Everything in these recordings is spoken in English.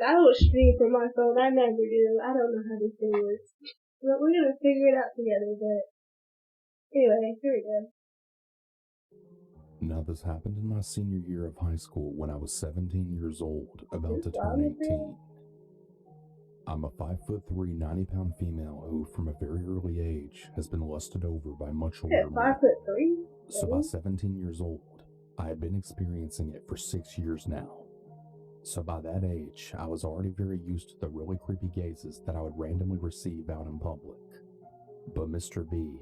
I don't stream from my phone. I never do. I don't know how this thing works. But we're gonna figure it out together, but anyway, here we go. Now, this happened in my senior year of high school when I was 17 years old, about to This turn long 18. I'm a 5'3", 90-pound female who, from a very early age, has been lusted over by much older at men. 5'3"? So by 17 years old, I had been experiencing it for 6 years now. So by that age, I was already very used to the really creepy gazes that I would randomly receive out in public. But Mr. B,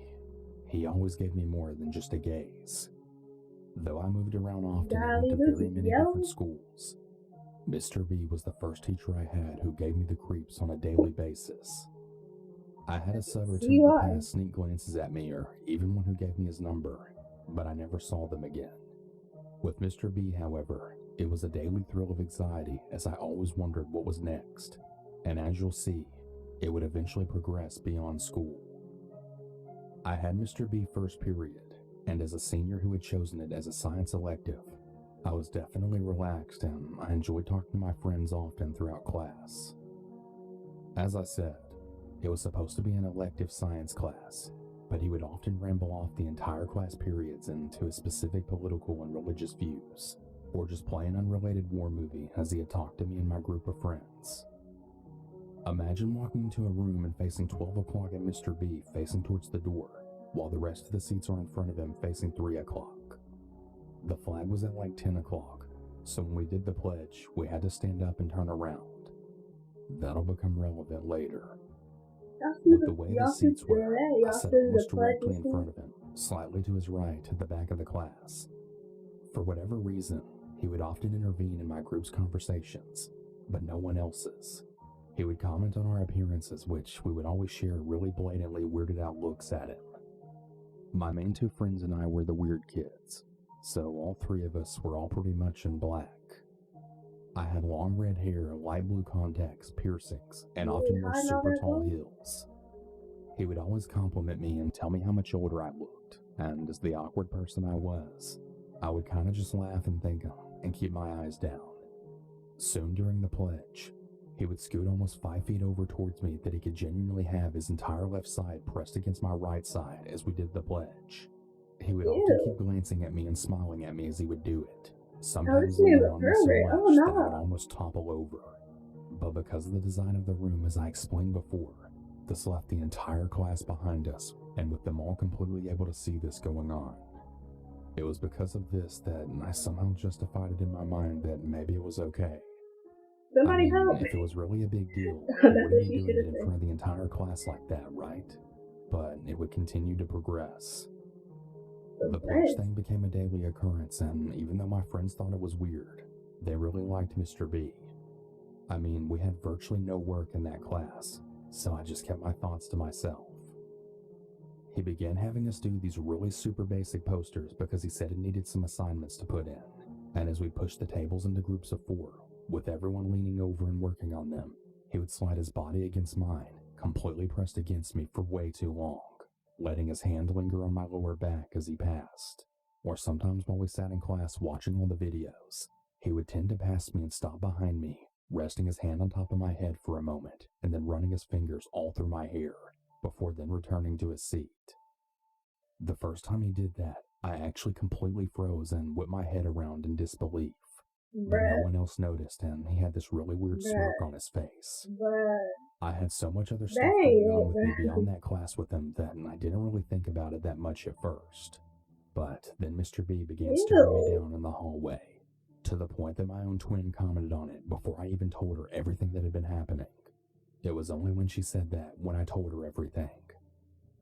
he always gave me more than just a gaze. Though I moved around often and went to very many different schools, Mr. B was the first teacher I had who gave me the creeps on a daily basis. I had a sub or two in the past sneak glances at me, or even one who gave me his number, but I never saw them again. With Mr. B, however, it was a daily thrill of anxiety as I always wondered what was next, and as you'll see, it would eventually progress beyond school. I had Mr. B first period, and as a senior who had chosen it as a science elective, I was definitely relaxed and I enjoyed talking to my friends often throughout class. As I said, it was supposed to be an elective science class, but he would often ramble off the entire class periods into his specific political and religious views, or just play an unrelated war movie as he had talked to me and my group of friends. Imagine walking into a room and facing 12 o'clock at Mr. B facing towards the door, while the rest of the seats are in front of him facing 3 o'clock. The flag was at like 10 o'clock, so when we did the pledge, we had to stand up and turn around. That'll become relevant later. With the way the seats were, I sat almost directly in front of him, slightly to his right at the back of the class. For whatever reason, he would often intervene in my group's conversations, but no one else's. He would comment on our appearances, which we would always share really blatantly weirded out looks at him. My main 2 friends and I were the weird kids, so all 3 of us were all pretty much in black. I had long red hair, light blue contacts, piercings, and often wore super tall heels. He would always compliment me and tell me how much older I looked, and as the awkward person I was, I would kind of just laugh and think and keep my eyes down. Soon during the pledge, he would scoot almost 5 feet over towards me that he could genuinely have his entire left side pressed against my right side as we did the pledge. He would often keep glancing at me and smiling at me as he would do it, sometimes leaning on me so much that I would almost topple over. But because of the design of the room, as I explained before, this left the entire class behind us, and with them all completely able to see this going on. It was because of this that I somehow justified it in my mind that maybe it was okay. If it was really a big deal, I wouldn't be doing it in front of the entire class like that, right? But it would continue to progress. The pledge thing became a daily occurrence, and even though my friends thought it was weird, they really liked Mr. B. We had virtually no work in that class, so I just kept my thoughts to myself. He began having us do these really super basic posters because he said it needed some assignments to put in, and as we pushed the tables into groups of 4, with everyone leaning over and working on them, he would slide his body against mine, completely pressed against me for way too long, letting his hand linger on my lower back as he passed. Or sometimes while we sat in class watching all the videos, he would tend to pass me and stop behind me, resting his hand on top of my head for a moment, and then running his fingers all through my hair, before then returning to his seat. The first time he did that, I actually completely froze and whipped my head around in disbelief. But no one else noticed, and he had this really weird smirk on his face. I had so much other stuff going on with me beyond that class with him that I didn't really think about it that much at first. But then Mr. B began staring me down in the hallway, to the point that my own twin commented on it before I even told her everything that had been happening. It was only when she said that when I told her everything.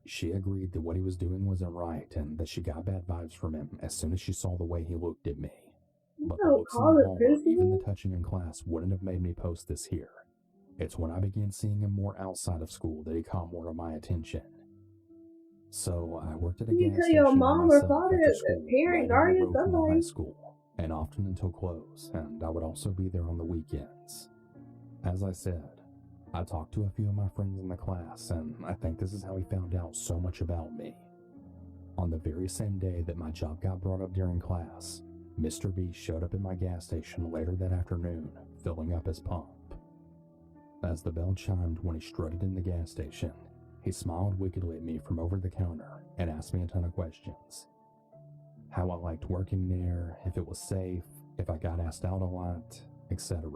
She agreed that what he was doing wasn't right and that she got bad vibes from him as soon as she saw the way he looked at me. But the looks in the hall, even the touching in class, wouldn't have made me post this here. It's when I began seeing him more outside of school that he caught more of my attention. So I worked at a gas station by myself after school, right in the row from the high school, and often until close, and I would also be there on the weekends. As I said, I talked to a few of my friends in the class, and I think this is how he found out so much about me. On the very same day that my job got brought up during class, Mr. B showed up at my gas station later that afternoon, filling up his pump. As the bell chimed when he strutted in the gas station, he smiled wickedly at me from over the counter and asked me a ton of questions. How I liked working there, if it was safe, if I got asked out a lot, etc.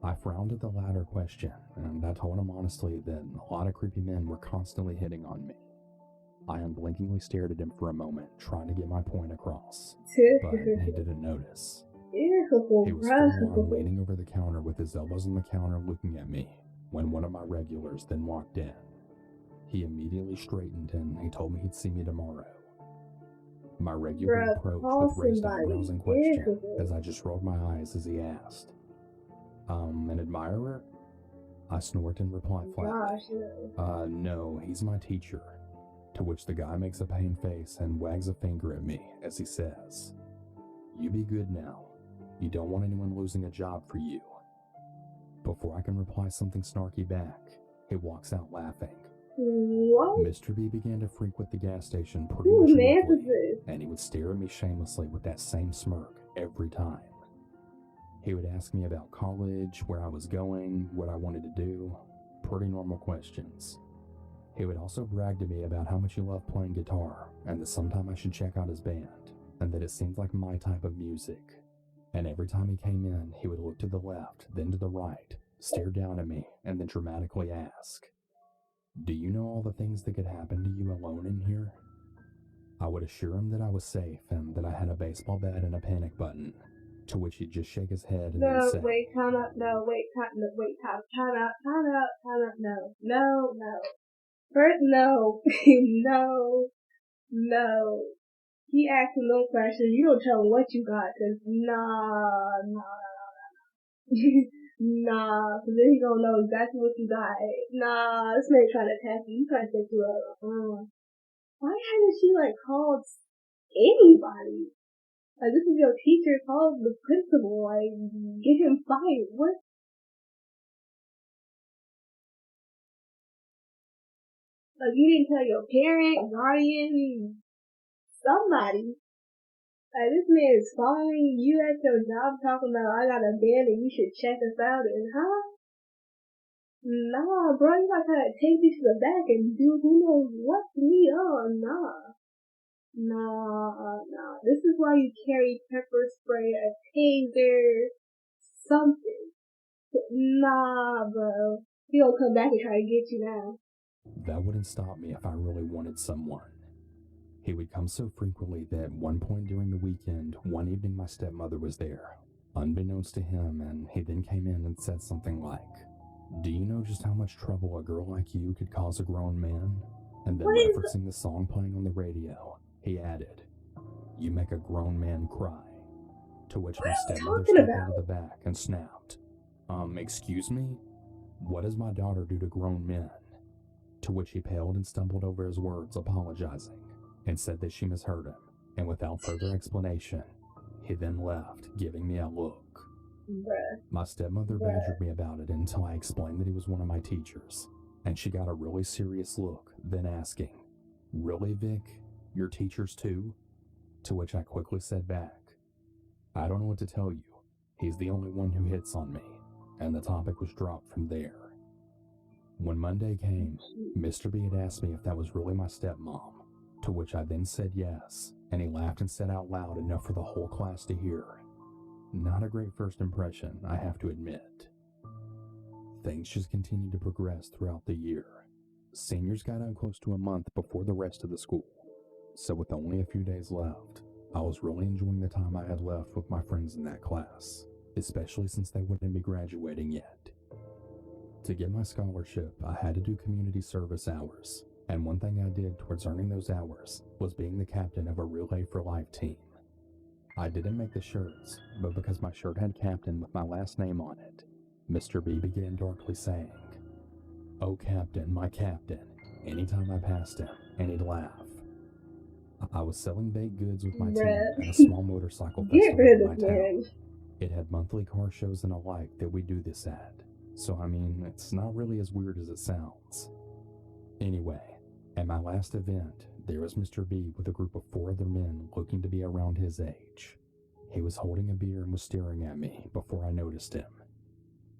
I frowned at the latter question, and I told him honestly that a lot of creepy men were constantly hitting on me. I unblinkingly stared at him for a moment, trying to get my point across, but he didn't notice. He was full on leaning over the counter with his elbows on the counter looking at me when one of my regulars then walked in. He immediately straightened and he told me he'd see me tomorrow. My regular approached with raised eyebrows and question as I just rolled my eyes as he asked, an admirer? I snort and reply flatly, no, he's my teacher. To which the guy makes a pained face and wags a finger at me as he says, you be good now. You don't want anyone losing a job for you. Before I can reply something snarky back, he walks out laughing. What? Mr. B began to frequent the gas station pretty much weekly, and he would stare at me shamelessly with that same smirk every time. He would ask me about college, where I was going, what I wanted to do, pretty normal questions. He would also brag to me about how much he loved playing guitar, and that sometime I should check out his band, and that it seemed like my type of music. And every time he came in, he would look to the left, then to the right, stare down at me, and then dramatically ask, do you know all the things that could happen to you alone in here? I would assure him that I was safe and that I had a baseball bat and a panic button, to which he'd just shake his head and then say, time out, no, time out, no. First, no, no. He asks him no questions, you don't tell him what you got, cause nah. Nah, cause then he gonna know exactly what you got. Nah, this man trying to attack you, trying to set you up. Why hasn't she, called anybody? This is your teacher, call the principal, get him fired. What? You didn't tell your parent, guardian, somebody. This man is following you at your job talking about, I got a band and you should check us out, and huh? Nah, bro, you gotta try to take me to the back and do who knows what to me. Oh, nah. Nah. This is why you carry pepper spray, a taser, something. Nah, bro. He gonna come back and try to get you now. That wouldn't stop me if I really wanted someone. He would come so frequently that at one point during the weekend, one evening my stepmother was there, unbeknownst to him, and he then came in and said something like, do you know just how much trouble a girl like you could cause a grown man? And then referencing the song playing on the radio, he added, you make a grown man cry. To which my stepmother stepped out of the back and snapped, excuse me? What does my daughter do to grown men? To which he paled and stumbled over his words, apologizing, and said that she misheard him, and without further explanation, he then left, giving me a look. My stepmother badgered me about it until I explained that he was one of my teachers, and she got a really serious look, then asking, really, Vic? Your teachers too? To which I quickly said back, I don't know what to tell you. He's the only one who hits on me, and the topic was dropped from there. When Monday came, Mr. B had asked me if that was really my stepmom, to which I then said yes, and he laughed and said out loud enough for the whole class to hear. Not a great first impression, I have to admit. Things just continued to progress throughout the year. Seniors got out close to a month before the rest of the school, so with only a few days left, I was really enjoying the time I had left with my friends in that class, especially since they wouldn't be graduating yet. To get my scholarship, I had to do community service hours, and one thing I did towards earning those hours was being the captain of a Relay for Life team. I didn't make the shirts, but because my shirt had captain with my last name on it, Mr. B began darkly saying, "Oh, Captain, my Captain," anytime I passed him, and he'd laugh. I was selling baked goods with my team at a small motorcycle festival in my town. It had monthly car shows and alike that we do this at, so I mean, it's not really as weird as it sounds. Anyway, at my last event, there was Mr. B with a group of 4 other men looking to be around his age. He was holding a beer and was staring at me before I noticed him.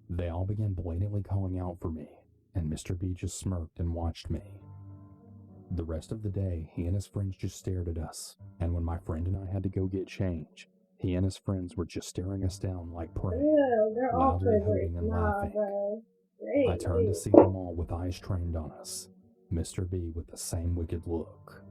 They all began blatantly calling out for me, and Mr. B just smirked and watched me. The rest of the day, he and his friends just stared at us, and when my friend and I had to go get change, he and his friends were just staring us down like prey, Ew, they're all loudly perverts. hooting and Nah, laughing. bro. I turned to see them all with eyes trained on us, Mr. B with the same wicked look.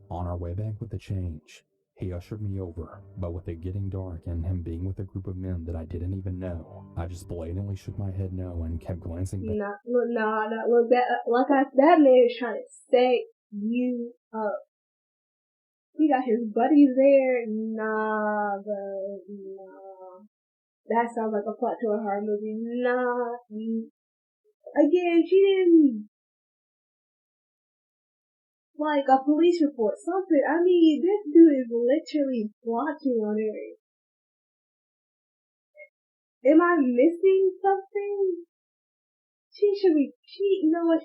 On our way back with the change, he ushered me over, but with it getting dark and him being with a group of men that I didn't even know, I just blatantly shook my head no and kept glancing back. Look, that man is trying to set you up. He got his buddies there. Nah, bro. Nah. That sounds like a plot to a horror movie. Nah. Again, she didn't. Like a police report, something. I mean, this dude is literally watching on her. Am I missing something? You know what?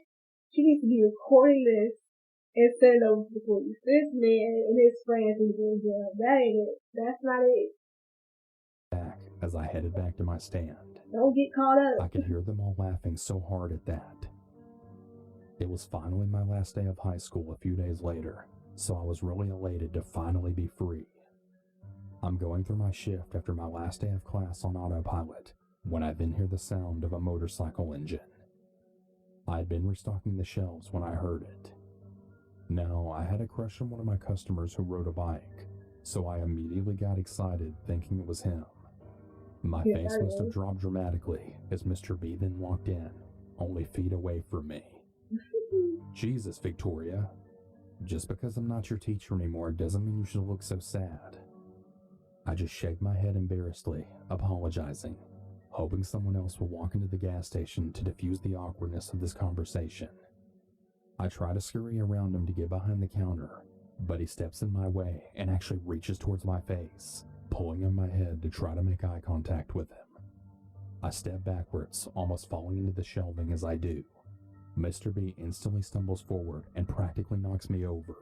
She needs to be recording this and send it over to the police. This man and his friends need to be in jail. That ain't it. That's not it. Back as I headed back to my stand. Don't get caught up. I could hear them all laughing so hard at that. It was finally my last day of high school a few days later, so I was really elated to finally be free. I'm going through my shift after my last day of class on autopilot when I then hear the sound of a motorcycle engine. I had been restocking the shelves when I heard it. Now, I had a crush on one of my customers who rode a bike, so I immediately got excited thinking it was him. My face must have dropped dramatically as Mr. B then walked in, only feet away from me. Jesus, Victoria. Just because I'm not your teacher anymore doesn't mean you should look so sad. I just shake my head embarrassedly, apologizing, hoping someone else will walk into the gas station to diffuse the awkwardness of this conversation. I try to scurry around him to get behind the counter, but he steps in my way and actually reaches towards my face, pulling on my head to try to make eye contact with him. I step backwards, almost falling into the shelving as I do. Mr. B instantly stumbles forward and practically knocks me over,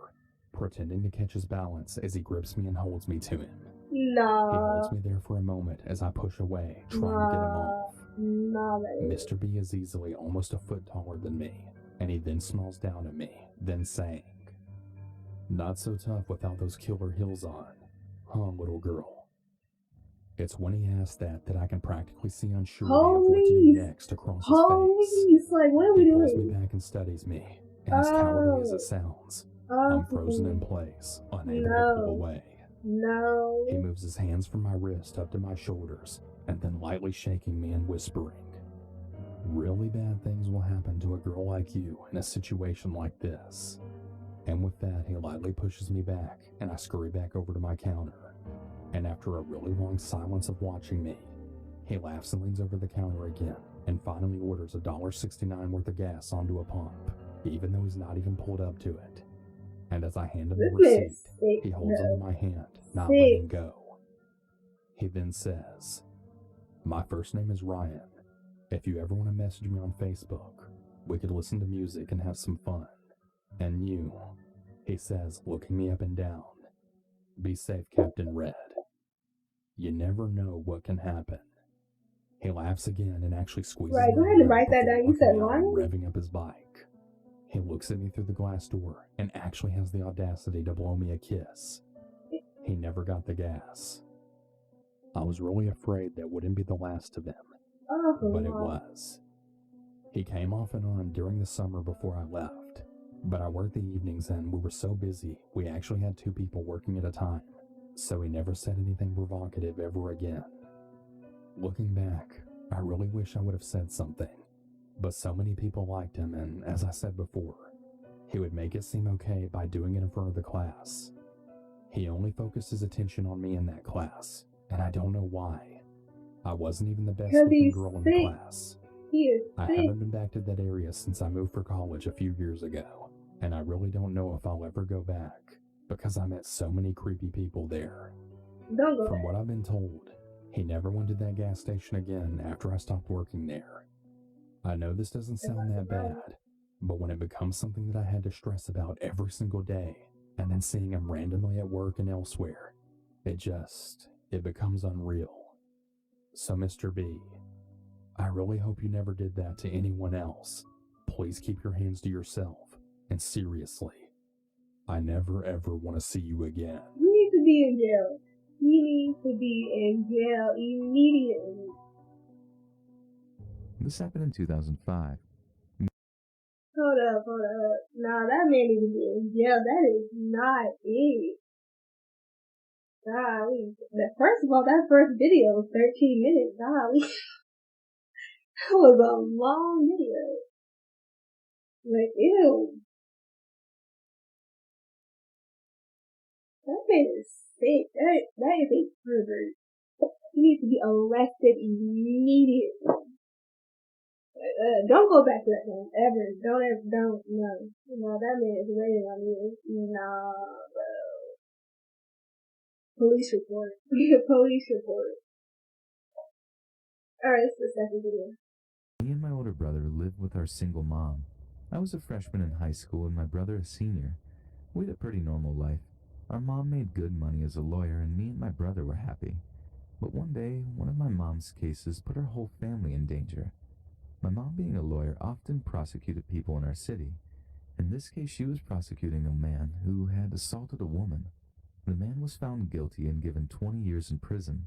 pretending to catch his balance as he grips me and holds me to him. Nah. He holds me there for a moment as I push away, trying to get him off. Mr. B is easily almost a foot taller than me, and he then smiles down at me, then saying, "Not so tough without those killer heels on, huh, little girl?" It's when he asks that I can practically see unsurety of what to do next across his face. Like, what are we He doing? pulls me back and studies me, and as cowardly as it sounds, I'm frozen in place, unable to pull away. No. He moves his hands from my wrist up to my shoulders, and then lightly shaking me and whispering, "Really bad things will happen to a girl like you in a situation like this." And with that, he lightly pushes me back, and I scurry back over to my counter. And after a really long silence of watching me, he laughs and leans over the counter again, and finally orders $1.69 worth of gas onto a pump, even though he's not even pulled up to it. And as I hand him the receipt, he holds onto my hand, not letting go. He then says, "My first name is Ryan. If you ever want to message me on Facebook, we could listen to music and have some fun. And you," he says, looking me up and down, "be safe, Captain Red. You never know what can happen." He laughs again and actually squeezes my go ahead and hand write that before down. You looking said out and Ryan? revving up his bike. He looks at me through the glass door and actually has the audacity to blow me a kiss. He never got the gas. I was really afraid that wouldn't be the last of him, but it was. He came off and on during the summer before I left, but I worked the evenings and we were so busy we actually had 2 people working at a time, so he never said anything provocative ever again. Looking back, I really wish I would have said something, but so many people liked him, and as I said before, he would make it seem okay by doing it in front of the class. He only focused his attention on me in that class, and I don't know why. I wasn't even the best looking girl in the class. I haven't been back to that area since I moved for college a few years ago, and I really don't know if I'll ever go back, because I met so many creepy people there. From what I've been told, he never went to that gas station again after I stopped working there. I know this doesn't sound that bad, but when it becomes something that I had to stress about every single day, and then seeing him randomly at work and elsewhere, it becomes unreal. So Mr. B, I really hope you never did that to anyone else. Please keep your hands to yourself. And seriously, I never ever want to see you again. You need to be in jail. You need to be in jail immediately. This happened in 2005. Hold up. Nah, that man needs to be in jail. That is not it. Golly. First of all, that first video was 13 minutes. Golly. That was a long video. Like, ew. That man is sick. That is a pervert. He needs to be arrested immediately. Don't go back to that man ever. Don't. No, that man is waiting on you. Nah, bro. Police report. Police report. Alright, it's the second video. Me and my older brother lived with our single mom. I was a freshman in high school and my brother a senior. We had a pretty normal life. Our mom made good money as a lawyer and me and my brother were happy. But one day, one of my mom's cases put our whole family in danger. My mom, being a lawyer, often prosecuted people in our city. In this case, she was prosecuting a man who had assaulted a woman. The man was found guilty and given 20 years in prison.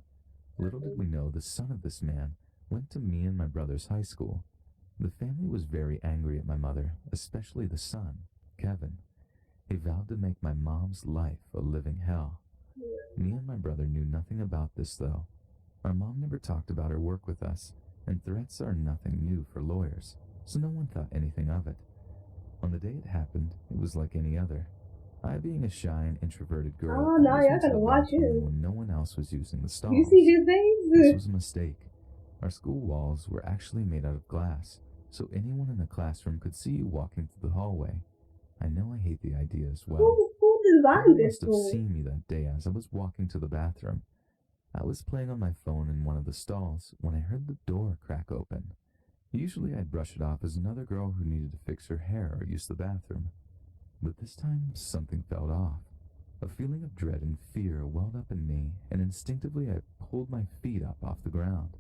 Little did we know the son of this man went to me and my brother's high school. The family was very angry at my mother, especially the son, Kevin. He vowed to make my mom's life a living hell. Me and my brother knew nothing about this, though. Our mom never talked about her work with us, and threats are nothing new for lawyers, so no one thought anything of it. On the day it happened, it was like any other. I, being a shy and introverted girl, Oh, no, always y'all went to gotta the watch bathroom it. when no one else was using the stalls. You see his This face? was a mistake. Our school walls were actually made out of glass, so anyone in the classroom could see you walking through the hallway. I know I hate the idea as well. Who designed Kevin this must have school? seen me that day as I was walking to the bathroom. I was playing on my phone in one of the stalls when I heard the door crack open. Usually I'd brush it off as another girl who needed to fix her hair or use the bathroom. But this time, something felt off. A feeling of dread and fear welled up in me, and instinctively I pulled my feet up off the ground.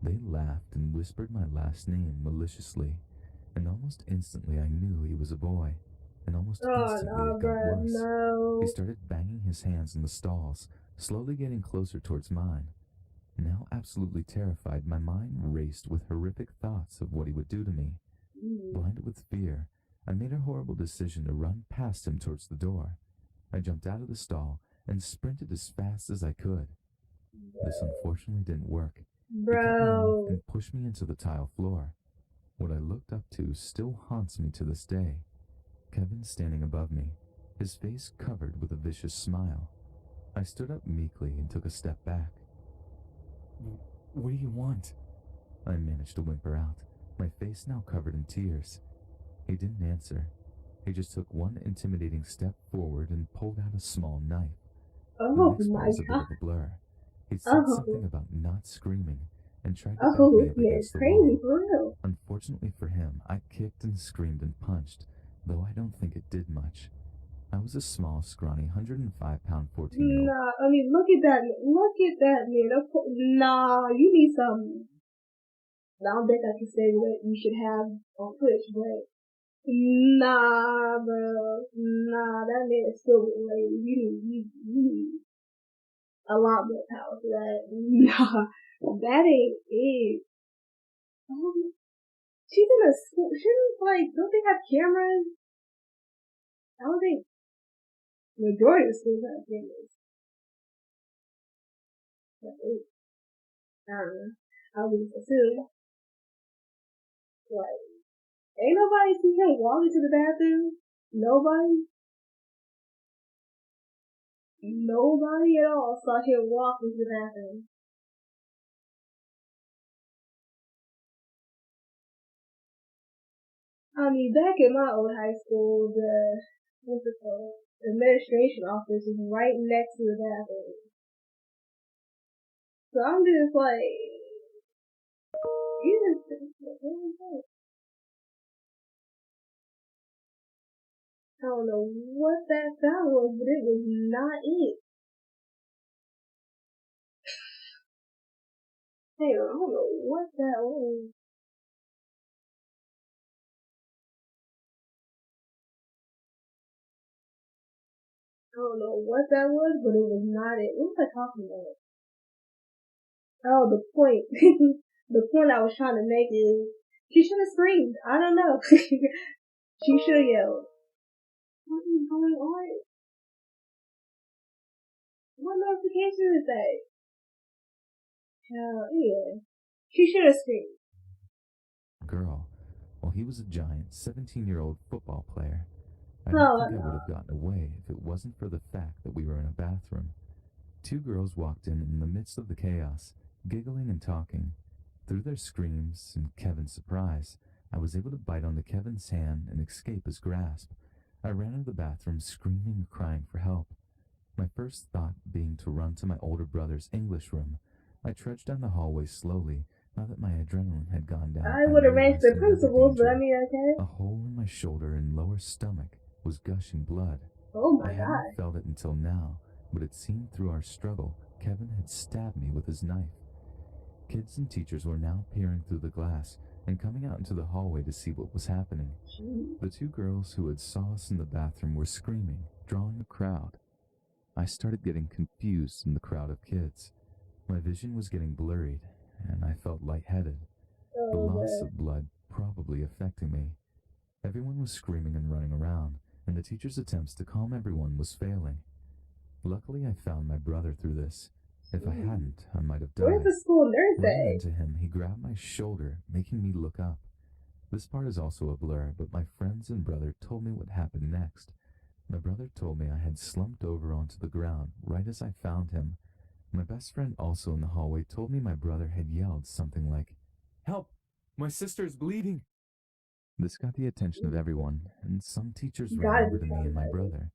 They laughed and whispered my last name maliciously, and almost instantly I knew he was a boy, and almost Oh, instantly no, it got bro, worse. no. He started banging his hands in the stalls, slowly getting closer towards mine. Now absolutely terrified, my mind raced with horrific thoughts of what he would do to me. Blinded with fear, I made a horrible decision to run past him towards the door. I jumped out of the stall and sprinted as fast as I could. This unfortunately didn't work. He cut me off Bro. and pushed me into the tile floor. What I looked up to still haunts me to this day. Kevin standing above me, his face covered with a vicious smile. I stood up meekly and took a step back. What do you want? I managed to whimper out, my face now covered in tears. He didn't answer. He just took one intimidating step forward and pulled out a small knife. The Oh next my part was a bit god. of a blur. He said Oh. something about not screaming and tried to back Oh, me this up man against is the crazy wall. for real. Unfortunately for him, I kicked and screamed and punched, though I don't think it did much. I was a small, scrawny, 105-pound 14-year-old. Nah, I mean, look at that man. Look at that man. Nah, you need some. I don't think I can say what you should have on Twitch, but nah, bro. Nah, that man is still lady. You need a lot more power for that. Nah, that ain't it. She's in a school. Shouldn't, like, don't they have cameras? I don't think majority of schools have cameras. But I don't know. I would assume. Like, ain't nobody see him walking to the bathroom? Nobody? Nobody at all saw him walking to the bathroom. I mean, back in my old high school, what's it called? The administration office was right next to the bathroom. So I'm just like, you just, I don't know what that sound was, but it was not it. Hey, I don't know what that was. I don't know what that was, but it was not it. What was I talking about? Oh, the point. The point I was trying to make is she should have screamed. I don't know. She should have yelled. What is going on? What notification is that? Anyway, she should have screamed. Girl, well, he was a giant 17-year-old football player. I don't No, think I no. would have gotten away if it wasn't for the fact that we were in a bathroom. Two girls walked in the midst of the chaos, giggling and talking. Through their screams and Kevin's surprise, I was able to bite onto Kevin's hand and escape his grasp. I ran into the bathroom screaming and crying for help. My first thought being to run to my older brother's English room. I trudged down the hallway slowly. Now that my adrenaline had gone down, I I would have ran to realized the another principals, but I danger. mean, okay. A hole in my shoulder and lower stomach was gushing blood. Oh I my hadn't god. felt it until now, but it seemed through our struggle Kevin had stabbed me with his knife. Kids and teachers were now peering through the glass and coming out into the hallway to see what was happening. Jeez. The two girls who had saw us in the bathroom were screaming, drawing a crowd. I started getting confused in the crowd of kids. My vision was getting blurred, and I felt lightheaded. The Oh loss god. of blood probably affecting me. Everyone was screaming and running around, and the teacher's attempts to calm everyone was failing. Luckily, I found my brother through this. If I hadn't, I might have Where's died. the school nurse Running at? into him, he grabbed my shoulder, making me look up. This part is also a blur, but my friends and brother told me what happened next. My brother told me I had slumped over onto the ground right as I found him. My best friend, also in the hallway, told me my brother had yelled something like, "Help! My sister's bleeding!" This got the attention of everyone, and some teachers ran Gotta over be to me and my traumatizing. brother.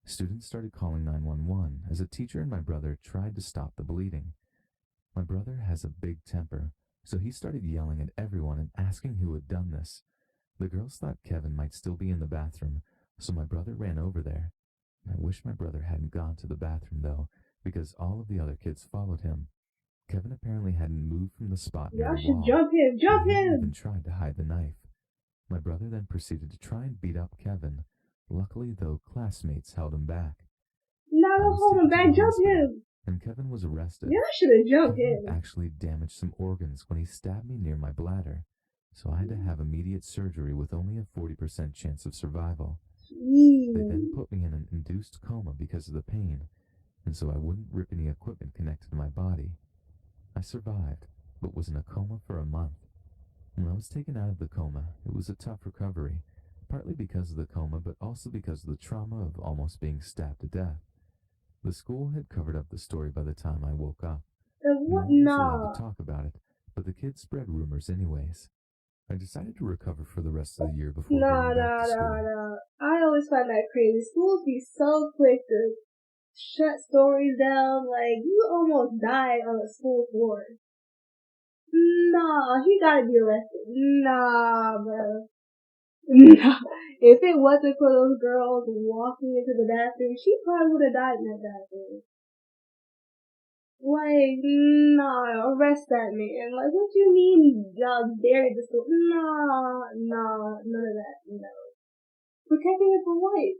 Students started calling 911 as a teacher and my brother tried to stop the bleeding. My brother has a big temper, so he started yelling at everyone and asking who had done this. The girls thought Kevin might still be in the bathroom, so my brother ran over there. I wish my brother hadn't gone to the bathroom, though, because all of the other kids followed him. Kevin apparently hadn't moved from the spot near Y'all the should wall. jump him. He Jump hadn't even him. tried to hide the knife. My brother then proceeded to try and beat up Kevin. Luckily, though, classmates held him back. No, I don't was hold him taken to back. the Jump hospital, him. and Kevin was arrested. Y'all should have jumped Kevin him. actually damaged some organs when he stabbed me near my bladder, so I had to have immediate surgery with only a 40% chance of survival. They then Jeez. put me in an induced coma because of the pain, and so I wouldn't rip any equipment connected to my body. I survived, but was in a coma for a month. When I was taken out of the coma, it was a tough recovery, partly because of the coma, but also because of the trauma of almost being stabbed to death. The school had covered up the story by the time I woke up. And No what? one was allowed Nah. to talk about it, but the kids spread rumors anyways. I decided to recover for the rest of the year before Nah, going back nah, to nah, school. nah. I always find that crazy. Schools be so quick to shut stories down. Like, you almost died on a school floor. Nah, he gotta be arrested. Nah, bro. Nah. If it wasn't for those girls walking into the bathroom, she probably would have died in that bathroom. Like, nah, arrest that man. Like, what you mean y'all buried the school? Nah, nah, none of that, no. Protecting her for what?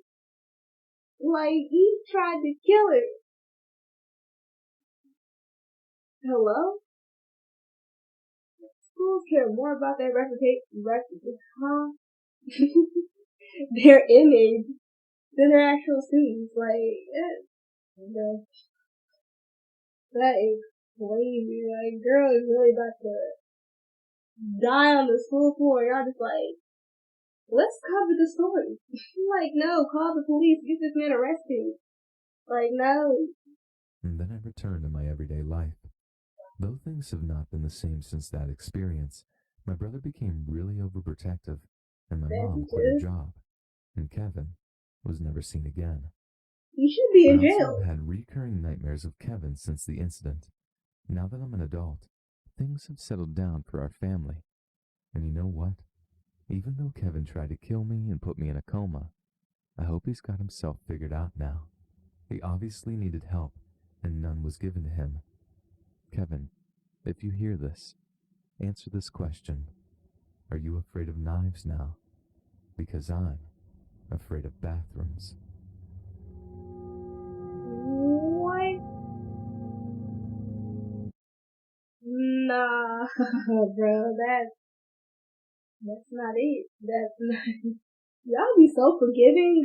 Like, he tried to kill her. Hello? Schools care more about their reputation, huh? Their image than their actual students. Like, that is crazy. Like, girl is really about to die on the school floor. Y'all just like, let's cover the story. Like, no, call the police. Get this man arrested. Like, no. And then I returned to my everyday life. Though things have not been the same since that experience, my brother became really overprotective, and my mom quit her Messages. job, and Kevin was never seen again. You should be I in also jail. have had recurring nightmares of Kevin since the incident. Now that I'm an adult, things have settled down for our family. And you know what? Even though Kevin tried to kill me and put me in a coma, I hope he's got himself figured out now. He obviously needed help, and none was given to him. Kevin, If you hear this, answer this question. Are you afraid of knives now? Because I'm afraid of bathrooms. What? Nah, bro, that's not it. That's not. Y'all be so forgiving.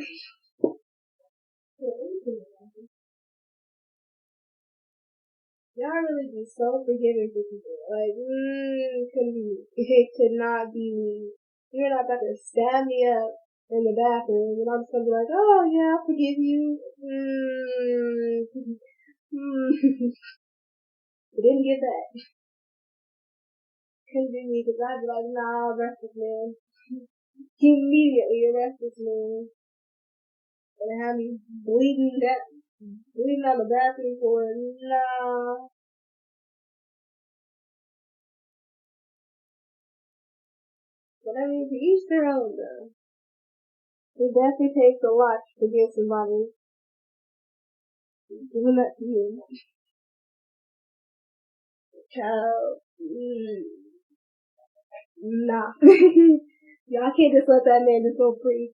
Y'all really be so forgiving for people. Like, it couldn't be me. It could not be me. You're not about to stab me up in the bathroom, and I'm just gonna be like, oh yeah, I forgive you. But didn't get that. Couldn't be me, because I'd be like, nah, arrest this man. Immediately arrest this man. And have me bleeding out the bathroom for it. Nah. But I mean, to each their own, though. It definitely takes a lot to get somebody doing that to you. Child, nah. Y'all can't just let that man just go free.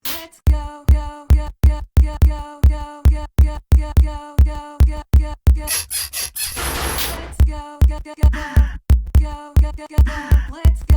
Let's go, go, go, go, go, go, go, go, go, go, go, go, go, go, go. Let's go, go, go, go, go, go, go, go, go. Let's go.